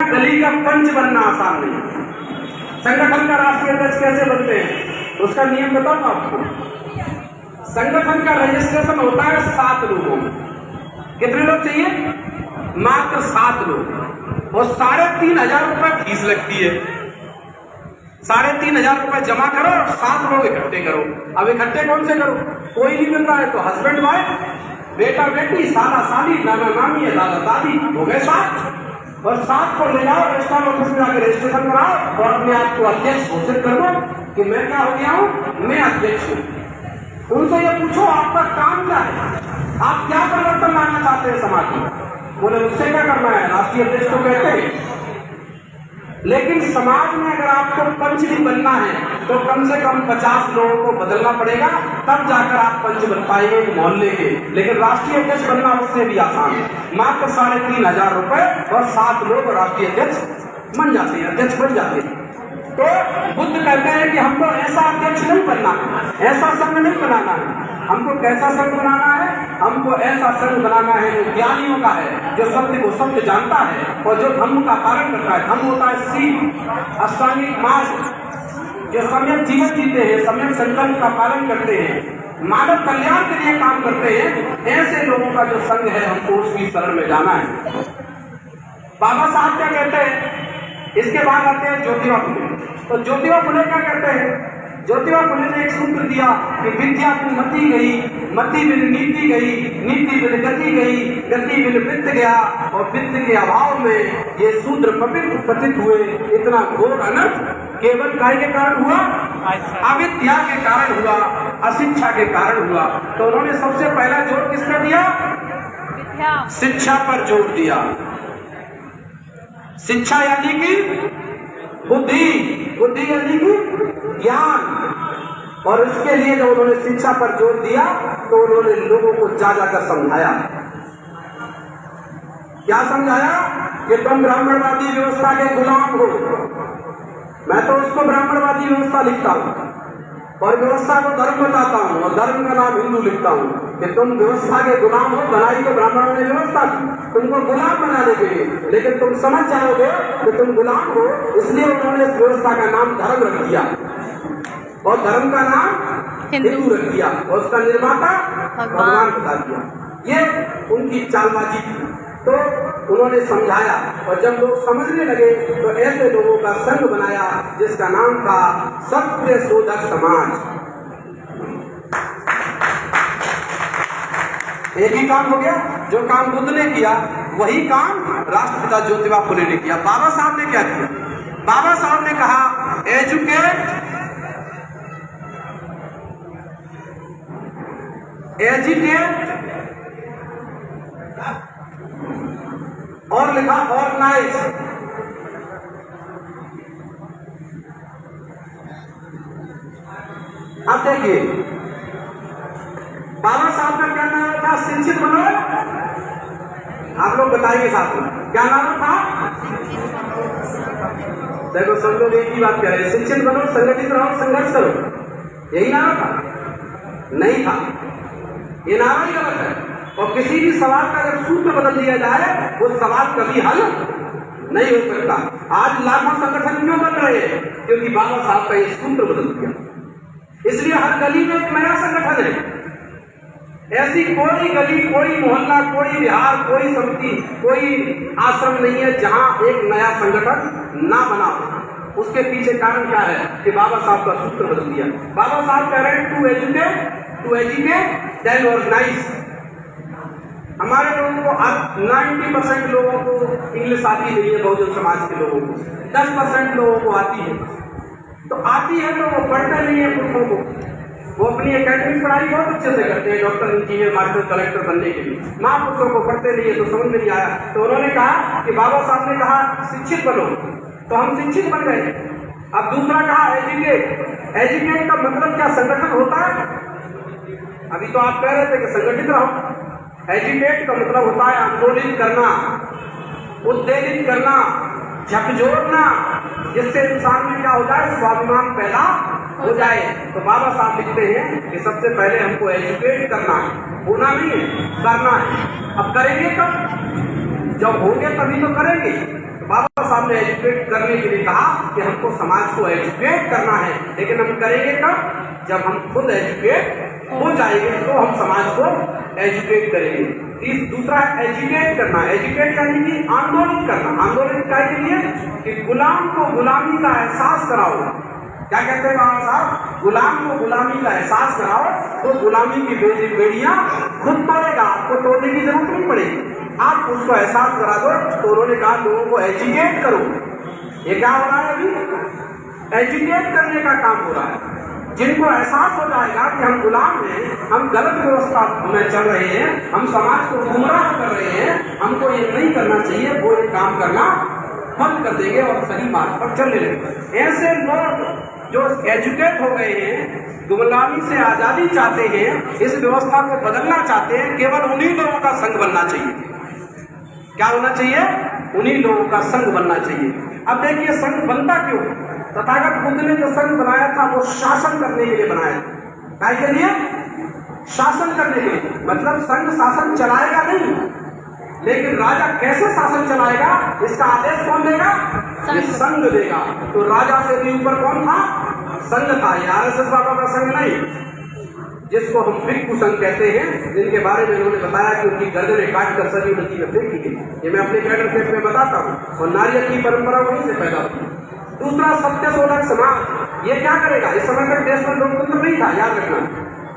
गली का पंच बनना आसान नहीं है। संगठन का राष्ट्रीय अध्यक्ष कैसे बनते हैं उसका नियम बताओ आपको। संगठन का रजिस्ट्रेशन होता है 7 लोगों में। कितने लोग चाहिए? मात्र 7 लोग। और 3,500 रुपए फीस लगती है। 3,500 रुपए जमा करो और 7 लोग इकट्ठे करो। अब इकट्ठे कौन से करो? कोई नहीं मिल रहा है तो हस्बैंड वाइफ, बेटा बेटी, साला साली, नाना नानी, दादा दादी, हो गए 7। और 7 को ले जाओ रजिस्ट्रार ऑफिस में जाकर रजिस्ट्रेशन कराओ और अपने आप को अध्यक्ष घोषित कर दो कि मैं क्या हो गया हूँ, मैं अध्यक्ष हूँ। उनसे ये पूछो आपका काम क्या है, आप क्या परिवर्तन लाना चाहते हैं समाज में? बोले उससे क्या करना है, राष्ट्रीय अध्यक्ष को कहते हैं। लेकिन समाज में अगर आपको पंच भी बनना है तो कम से कम 50 लोगों को बदलना पड़ेगा, तब जाकर आप पंच बन पाएंगे मोहल्ले के। लेकिन राष्ट्रीय अध्यक्ष बनना उससे भी आसान है। मात्र 3,500 रुपए और 7 लोग राष्ट्रीय अध्यक्ष बन जाते हैं, अध्यक्ष बन जाते हैं। तो बुद्ध कहते हैं कि हमको ऐसा अध्यक्ष नहीं बनना है, ऐसा संघ नहीं बनाना है। हमको कैसा संघ बनाना है? हमको ऐसा संघ बनाना है जो ज्ञानियों का है, जो सत्य को सत्य जानता है और जो धर्म का पालन करता है। धर्म होता है सीख, अष्टांगिक मार्ग, जो सम्यक जीवन जीते हैं, सम्यक संकल्प का पालन करते हैं, मानव कल्याण के लिए काम करते हैं। ऐसे लोगों का जो संघ है हमको उसकी शरण में जाना है। बाबा साहब क्या कहते हैं? इसके बाद आते हैं ज्योतिबा फुले। तो ज्योतिबा फुले क्या कहते हैं? ज्योतिबा फुले ने एक सूत्र दिया कि विद्या की मति गई, मति बिन नीति गई, नीति बिन गति गई, गति बिन वित्त गया और वित्त के अभाव में ये शूद्र पतित हुए। इतना घोर अनर्थ केवल काय के कारण हुआ? अविद्या के कारण हुआ, अशिक्षा के कारण हुआ। तो उन्होंने सबसे पहला जोर किस पर दिया? शिक्षा पर जोर दिया। शिक्षा यानी कि बुद्धि, बुद्धि यानी कि ज्ञान। और इसके लिए जब उन्होंने शिक्षा पर जोर दिया तो उन्होंने लोगों को जा जाकर समझाया। क्या समझाया? कि तुम ब्राह्मणवादी व्यवस्था के गुलाम हो। मैं तो उसको ब्राह्मणवादी व्यवस्था लिखता हूँ और व्यवस्था को धर्म बताता हूँ और धर्म का नाम हिंदू लिखता हूँ कि तुम व्यवस्था के गुलाम हो। बनाई तो ब्राह्मणों ने व्यवस्था तुमको गुलाम बनाने के लिए, लेकिन तुम समझ जाओगे कि तुम गुलाम हो। इसलिए उन्होंने इस व्यवस्था का नाम धर्म रख दिया और धर्म का नाम हिंदू रख दिया और उसका निर्माता भगवान बता दिया। ये उनकी चालबाजी थी। तो उन्होंने समझाया और जब लोग समझने लगे तो ऐसे लोगों का संघ बनाया जिसका नाम था सत्य शोधक समाज। एक ही काम हो गया, जो काम बुद्ध ने किया वही काम राष्ट्रपिता ज्योतिबा फुले ने किया। बाबा साहब ने क्या किया? बाबा साहब ने कहा एजुकेट, एजुकेट और लिखा ऑर्गेनाइज। अब देखिए बाबा साहब का क्या नाम था? शिक्षित बनो। आप लोग बताइए साथ में क्या नाम था? देखो सब लोग एक ही बात कह रहे हैं, शिक्षित बनो, संगठित रहो, संघर्ष करो। यही नारा था? नहीं था, ये नारा ही गलत है। और किसी भी सवाल का अगर सूत्र बदल दिया जाए वो सवाल कभी हल नहीं हो सकता। आज लाखों संगठन क्यों बन रहे हैं? क्योंकि बाबा साहब का ये सूत्र बदल दिया। इसलिए हर गली में एक नया संगठन है। ऐसी कोई गली, कोई मोहल्ला, कोई विहार, कोई समिति, कोई आश्रम नहीं है जहां एक नया संगठन ना बना हो। उसके पीछे कारण क्या है? कि बाबा साहब का सूत्र बदल दिया। बाबा साहब कह रहे हैं टू एजुकेट देन ऑर्गेनाइज। हमारे लोगों को 90% लोगों को इंग्लिश आती नहीं है, बहुजन समाज के लोगों को 10% लोगों को आती है। तो आती है तो वो पढ़ते नहीं है पुस्तकों को। वो अपनी एकेडमिक पढ़ाई बहुत अच्छे से करते हैं, डॉक्टर, इंजीनियर, मास्टर, कलेक्टर बनने के लिए। माँ पुस्तकों को पढ़ते नहीं है तो समझ में नहीं आया। तो उन्होंने कहा कि बाबा साहब ने कहा शिक्षित बनो, तो हम शिक्षित बन गए। अब दूसरा कहा एजुकेट। एजुकेट का मतलब क्या? संगठन होता है। अभी तो आप कह रहे थे कि संगठित रहो। एजुकेट का मतलब होता है आंदोलित करना, उत्तेजित करना, झकझोरना, जिससे इंसान में क्या हो जाए? स्वाभिमान पैदा हो जाए। तो बाबा साहब लिखते हैं कि सबसे पहले हमको एजुकेट करना है, होना नहीं है, करना है। अब करेंगे कब? जब होंगे तभी तो करेंगे। तो बाबा साहब ने एजुकेट करने के लिए कहा कि हमको समाज को एजुकेट करना है, लेकिन हम करेंगे कब? जब हम खुद एजुकेट हो जाएंगे तो हम समाज को एजुकेट करेंगे। दूसरा एजुकेट करना, एजुकेट यानी कि आंदोलित करना। आंदोलित क्या के लिए? कि गुलाम को गुलामी का एहसास कराओ। क्या कहते हैं बाबा साहब? गुलाम को गुलामी का एहसास कराओ तो गुलामी की बेड़ियां खुद तोड़ेगा, आपको तोड़ने की जरूरत नहीं पड़ेगी। आप उसको एहसास करा दो। तो उन्होंने कहा लोगों को एजुकेट करो। ये क्या हो रहा है अभी? एजुकेट करने का काम हो रहा है। जिनको एहसास हो जाएगा कि हम गुलाम हैं, हम गलत व्यवस्था में चल रहे हैं, हम समाज को गुमराह कर रहे हैं, हमको ये नहीं करना चाहिए, वो ये काम करना बंद कर देंगे और सही मार्ग पर चलने लगेंगे। ऐसे लोग जो एजुकेट हो गए हैं, गुलामी से आजादी चाहते हैं, इस व्यवस्था को बदलना चाहते हैं, केवल उन्हीं लोगों का संग बनना चाहिए। क्या होना चाहिए? उन्हीं लोगों का संग बनना चाहिए। अब देखिए संघ बनता क्यों? तथागत बुद्ध ने जो संघ बनाया था वो शासन करने के लिए बनाया था। क्या के लिए? शासन करने के लिए। मतलब संघ शासन चलाएगा नहीं, लेकिन राजा कैसे शासन चलाएगा इसका आदेश कौन देगा? ये संघ देगा। तो राजा से भी ऊपर कौन था? संघ था। ये आरएसएस वालों का संघ नहीं, जिसको हम भिक्षु संघ कहते हैं, जिनके बारे में उन्होंने बताया कि उनकी गर्दनें काट कर सभी नदी में फेंकी गई। ये मैं अपने कैडर सेट में बताता हूँ। और नारियल की परंपरा वहीं से पैदा हुई। दूसरा सत्यशोधक समाज, ये क्या करेगा? इस समय तक देश में लोकतंत्र नहीं था, याद रखना।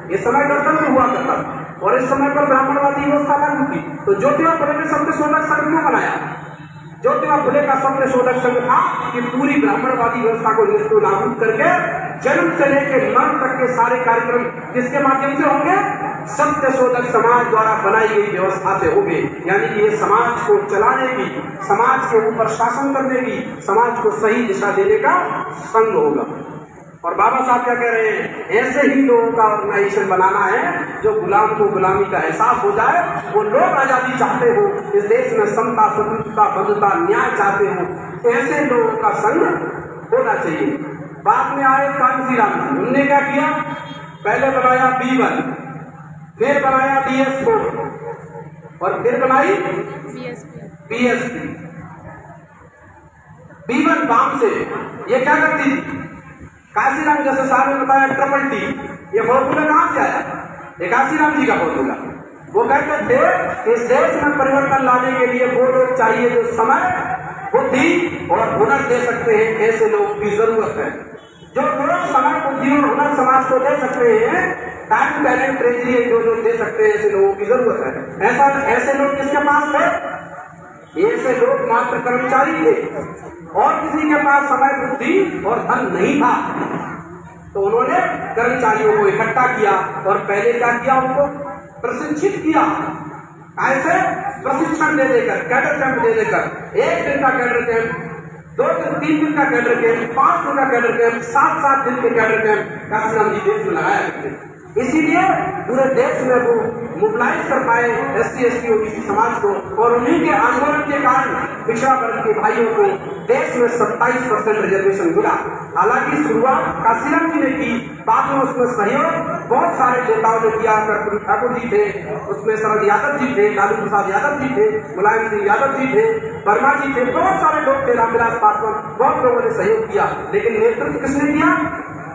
इस समय गणतंत्र हुआ करता था और इस समय पर ब्राह्मणवादी व्यवस्था लागू थी। तो ज्योतिबा फुले ने सत्यशोधक संघ क्यों बनाया? ज्योतिबा फुले का सत्यशोधक संघ था कि पूरी ब्राह्मणवादी व्यवस्था को लागू करके जन्म से लेकर मरण तक के सारे कार्यक्रम किसके माध्यम से होंगे? सत्यशोधक समाज द्वारा बनाई गई व्यवस्था से होंगे। यानी कि ये समाज को चलाने की, समाज के ऊपर शासन करने की, समाज को सही दिशा देने का संघ होगा। और बाबा साहब क्या कह रहे हैं? ऐसे ही लोगों का ऑर्गेनाइजेशन बनाना है जो गुलाम को गुलामी का एहसास हो जाए, वो लोग आजादी चाहते हो, इस देश में समता, स्वतंत्रता, बंधुता, न्याय चाहते हो, ऐसे लोगों का संघ होना चाहिए। बाद में आए कांसीराम जी, उन्होंने क्या किया? पहले बनाया B1, फिर बनाया DS4 और फिर बनाई BSP। B1 बाम से ये क्या करती थी? काशीराम जैसे साहब ने बताया ट्रिपल T, ये फॉर्मूला कहां से आया? ये काशीराम जी का फॉर्मूला। वो कहते थे इस देश में परिवर्तन लाने के लिए वो लोग चाहिए जो समय, बुद्धि और हुनर दे सकते हैं, ऐसे लोगों की जरूरत है। जो लोग समय, बुद्धि और हुनर समाज को दे सकते हैं, टाइम, टैलेंट, ट्रेजरी जो दे सकते हैं, ऐसे लोगों की जरूरत है। ऐसे लोग किसके पास थे? ऐसे लोग मात्र कर्मचारी थे और किसी के पास समय, बुद्धि और धन नहीं था। तो उन्होंने कर्मचारियों को इकट्ठा किया और पहले क्या किया? उनको प्रशिक्षित किया। ऐसे प्रशिक्षण दे देकर, कैडर कैंप दे देकर, 1 दिन का कैडर कैंप, 2 दिन 3 दिन का कैडर कैंप, 5 दिन का कैडर कैंप, 7-7 दिन के कैडर कैंप काशीराम जी देश में लगाया करते। इसीलिए पूरे देश में वो मोबिलाइज कर पाए SC, ST, OBC समाज को, और उन्हीं के आंदोलन के कारण पिछड़ा वर्ग के भाइयों को देश में 27% रिजर्वेशन मिला। हालांकि शुरुआत काशीराम जी ने की, बाद में उसमें सहयोग बहुत सारे नेताओं ने किया। कर्पूरी ठाकुर जी थे, उसमें शरद यादव जी थे, लालू प्रसाद यादव जी थे, मुलायम सिंह यादव जी थे, वर्मा जी थे, बहुत सारे लोग थे, रामविलास पासवान, बहुत लोगों ने सहयोग किया। लेकिन नेतृत्व किसने किया?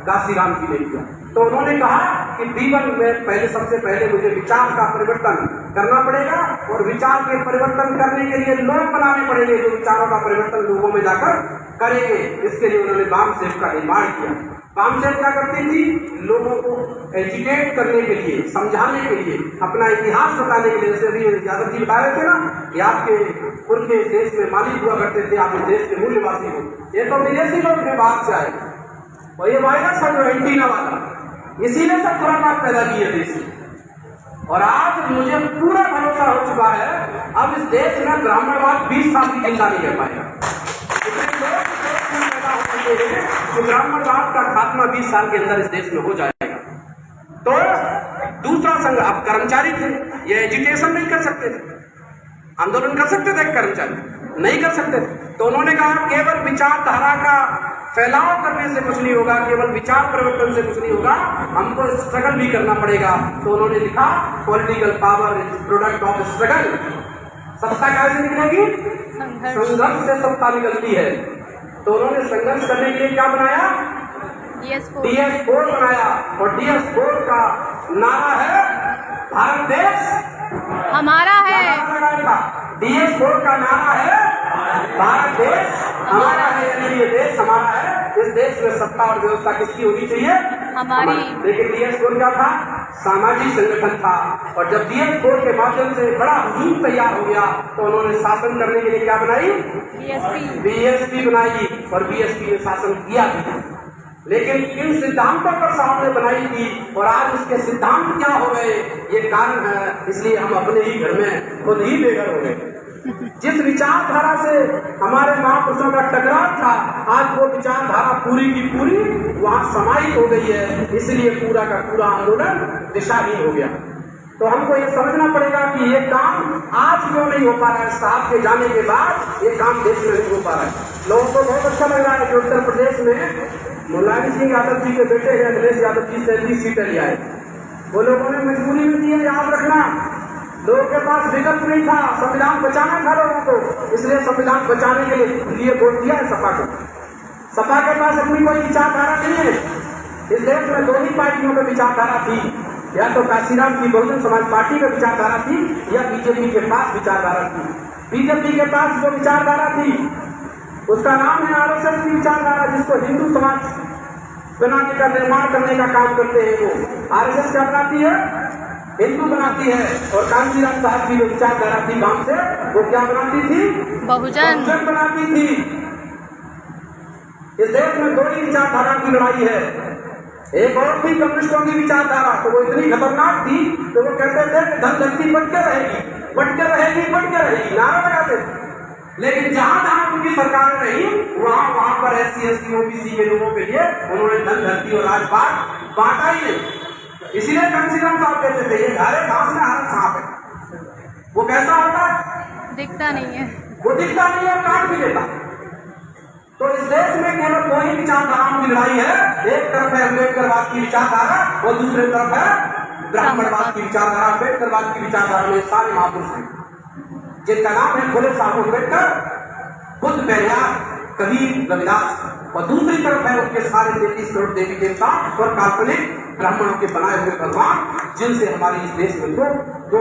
काशीराम जी ने किया। तो उन्होंने कहा कि B1 में पहले, सबसे पहले मुझे विचार का परिवर्तन करना पड़ेगा और विचार के परिवर्तन करने के लिए लोग बनाने पड़ेंगे जो विचारों का परिवर्तन लोगों में जाकर करेंगे। इसके लिए उन्होंने वामसेफ का निर्माण किया। वामसेफ क्या करती थी? लोगों को एजुकेट करने के लिए, समझाने के लिए, अपना इतिहास बताने के लिए। जैसे अभी यादव जी बता रहे थे ना कि आपके पुरखे देश में मालिक हुआ करते थे, आप इस देश के मूल्यवासी हो। ये तो विदेशी लोग थे बाहर से आए, और ये वायरस है जो एंटीना वाला, इसीलिए सब खुरापात पैदा किए देश में। और आज मुझे पूरा भरोसा हो चुका है, अब इस देश में ब्राह्मणवाद 20 साल की जिंदा नहीं रह पाएगा। तो ब्राह्मणवाद का खात्मा 20 साल के अंदर इस देश में हो जाएगा। तो दूसरा संघ, अब कर्मचारी थे, ये एजुकेशन नहीं कर सकते थे, आंदोलन कर सकते थे कर्मचारी, नहीं कर सकते थे। तो उन्होंने कहा केवल विचारधारा का फैलाव करने से कुछ नहीं होगा, केवल विचार परिवर्तन से कुछ नहीं होगा, हमको स्ट्रगल भी करना पड़ेगा। तो उन्होंने लिखा political power is product of struggle. सत्ता कैसे निकलेगी? संघर्ष से सत्ता निकलती है। तो उन्होंने संघर्ष करने के लिए क्या बनाया? DS4 बनाया। और DS4 का नारा है भारत देश हमारा है। DS4 का नारा है भारत देश हमारा है, यानी ये देश हमारा है। इस देश में सत्ता और व्यवस्था किसकी होनी चाहिए? हमारी। लेकिन DS4 क्या था? सामाजिक संगठन था। और जब DS4 के माध्यम से बड़ा हुजूम तैयार हो गया तो उन्होंने शासन करने के लिए क्या बनाई? BSP बनाई। और BSP ने शासन किया भी। लेकिन इन सिद्धांतों पर सामने बनाई थी और आज उसके सिद्धांत क्या हो गए, ये कारण है। इसलिए हम अपने ही घर में खुद ही बेघर हो गए। जिस विचारधारा से हमारे महापुरुषों का टकराव था, आज वो विचारधारा पूरी की पूरी वहाँ समाहित हो गई है। इसलिए पूरा का पूरा आंदोलन दिशाहीन हो गया। तो हमको ये समझना पड़ेगा कि ये काम आज क्यों नहीं हो पा रहा है। साहब के जाने के बाद ये काम देश में नहीं हो पा रहा है। लोगों को बहुत अच्छा लग रहा है कि उत्तर प्रदेश में मुलायम सिंह यादव जी के बेटे हैं अखिलेश यादव जी 37 सीटें ले आए। वो लोगों ने मजबूरी में दिए, याद रखना। लोगों के पास विकल्प नहीं था, संविधान बचाना था लोगों को, इसलिए संविधान बचाने के लिए वोट दिया है सपा को। सपा के पास अपनी कोई विचारधारा नहीं है। इस देश में दो ही पार्टियों में विचारधारा थी, या तो काशीराम की बहुजन समाज पार्टी की विचारधारा थी या बीजेपी के पास विचारधारा थी। बीजेपी के पास जो विचारधारा थी उसका नाम है RSS की विचारधारा, जिसको हिंदू समाज बनाने का निर्माण करने का काम करते हैं। वो RSS क्या बनाती है? हिंदू बनाती है। और कांशीराम साहब की जो विचारधारा थी गांव से, वो क्या बनाती थी? बहुजन बनाती थी। इस देश में दो ही विचारधारा की लड़ाई है। एक और थी कम्युनिस्टों की विचारधारा, तो वो इतनी खतरनाक थी तो वो कहते थे कि धन धरती बढ़ के रहेगी, बढ़ के रहेगी, बढ़ के रहेगी, नारा लगाते थे। लेकिन जहां जहां उनकी सरकार रही वहां पर SC ST OBC के लोगों के लिए उन्होंने धन धरती और राजपाट बांटा ही नहीं। इसीलिए कांशीराम साहब कहते थे ये घारे घास में हर सांप है। वो कैसा होता है? दिखता नहीं है। वो दिखता नहीं है, काट भी लेता। तो इस देश में केवल दो ही विचारधाराओं की लड़ाई है। एक तरफ है अम्बेडकरवाद की विचारधारा और दूसरी तरफ है ब्राह्मणवाद की विचारधारा। अम्बेडकरवाद की विचारधारा में सारे महापुरुष हैं जिनका नाम है फुले साहब अम्बेडकर, बुद्ध, पेरियार, कबीर, रविदास। और दूसरी तरफ है उसके सारे 33 करोड़ देवी देवता और काल्पनिक ब्राह्मणों के बनाए हुए भगवान, जिनसे हमारी इस देश में दो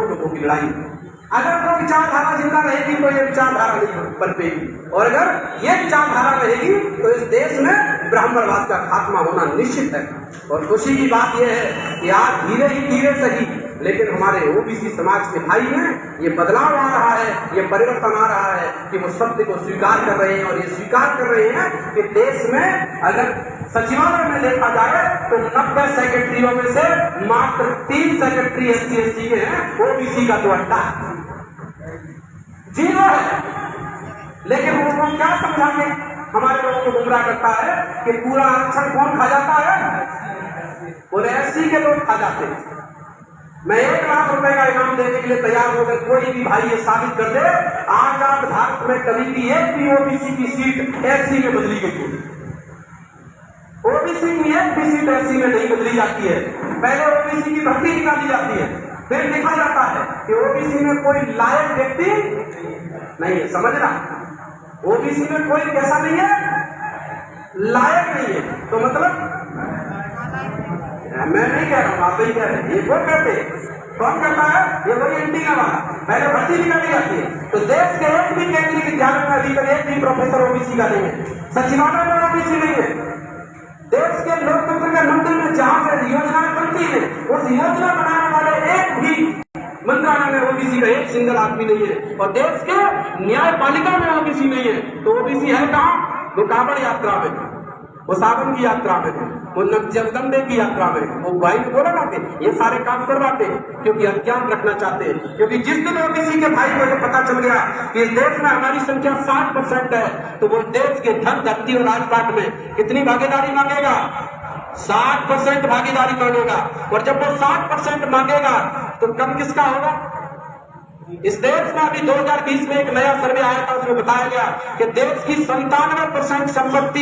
लोगों की लड़ाई है। अगर वो विचारधारा जिंदा रहेगी तो ये विचारधारा नहीं बन पाएगी, और अगर ये विचारधारा रहेगी तो इस देश में ब्राह्मणवाद का खात्मा होना निश्चित है। और खुशी की बात यह है कि आज धीरे ही धीरे सही, लेकिन हमारे OBC समाज के भाई में ये बदलाव आ रहा है, ये परिवर्तन आ रहा है कि वो सत्य को स्वीकार कर रहे हैं। और ये स्वीकार कर रहे हैं कि देश में अगर सचिवालय में देखा जाए तो 90 सेक्रेटरियों में से मात्र 3 सेक्रेटरी SC ST के हैं, OBC का तो 8 जीरो है। लेकिन वो क्या समझाने हमारे लोगों को गुमराह करता है कि पूरा आरक्षण कौन खा जाता है? बोले SC के लोग खा जाते हैं। मैं 1 लाख रुपए का इनाम देने के लिए तैयार होकर कोई भी भाई ये साबित कर दे आज भारत में कभी भी एक भी OBC की सीट SC में बदली गई होगी। OBC की एक भी सीट SC में नहीं बदली जाती है। पहले OBC की भर्ती निकाली जाती है, फिर देखा जाता है कि OBC में कोई लायक व्यक्ति नहीं है। समझना, OBC में कोई कैसा नहीं है, लायक नहीं है। तो मतलब मैं नहीं कह रहा हूँ, आप ही कह रहे हैं। ये वो कहते कौन करता है? ये वही एंटीना वाला। पहले भर्ती निकाली जाती है। तो देश के एक भी केंद्रीय विद्यालय में अभी तक एक भी प्रोफेसर OBC का नहीं है, सचिवालय में OBC नहीं है। देश के लोकतंत्र के मंदिर में जहां से योजनाएं बनती है उस योजना बनाने वाले एक भी मंत्रालय में OBC का एक सिंगल आदमी नहीं है। और देश के न्यायपालिका में OBC नहीं है। तो OBC है कहाँ? वो कांवड़ यात्रा में, वो सावन की यात्रा में, वो जगदम्बे की यात्रा में। वो भाई बोला ना कि ये सारे काम करवाते हैं क्योंकि अज्ञान रखना चाहते हैं। क्योंकि जिस दिन OBC के भाई को पता चल गया कि इस देश में हमारी संख्या 60% है तो वो देश के धन धरती और राजपाट में कितनी भागीदारी मांगेगा? 60% भागीदारी मांगेगा। और जब वो 60% मांगेगा तो कम किसका होगा? इस देश में अभी 2020 में एक नया सर्वे आया था, उसमें बताया गया कि देश की 97% संपत्ति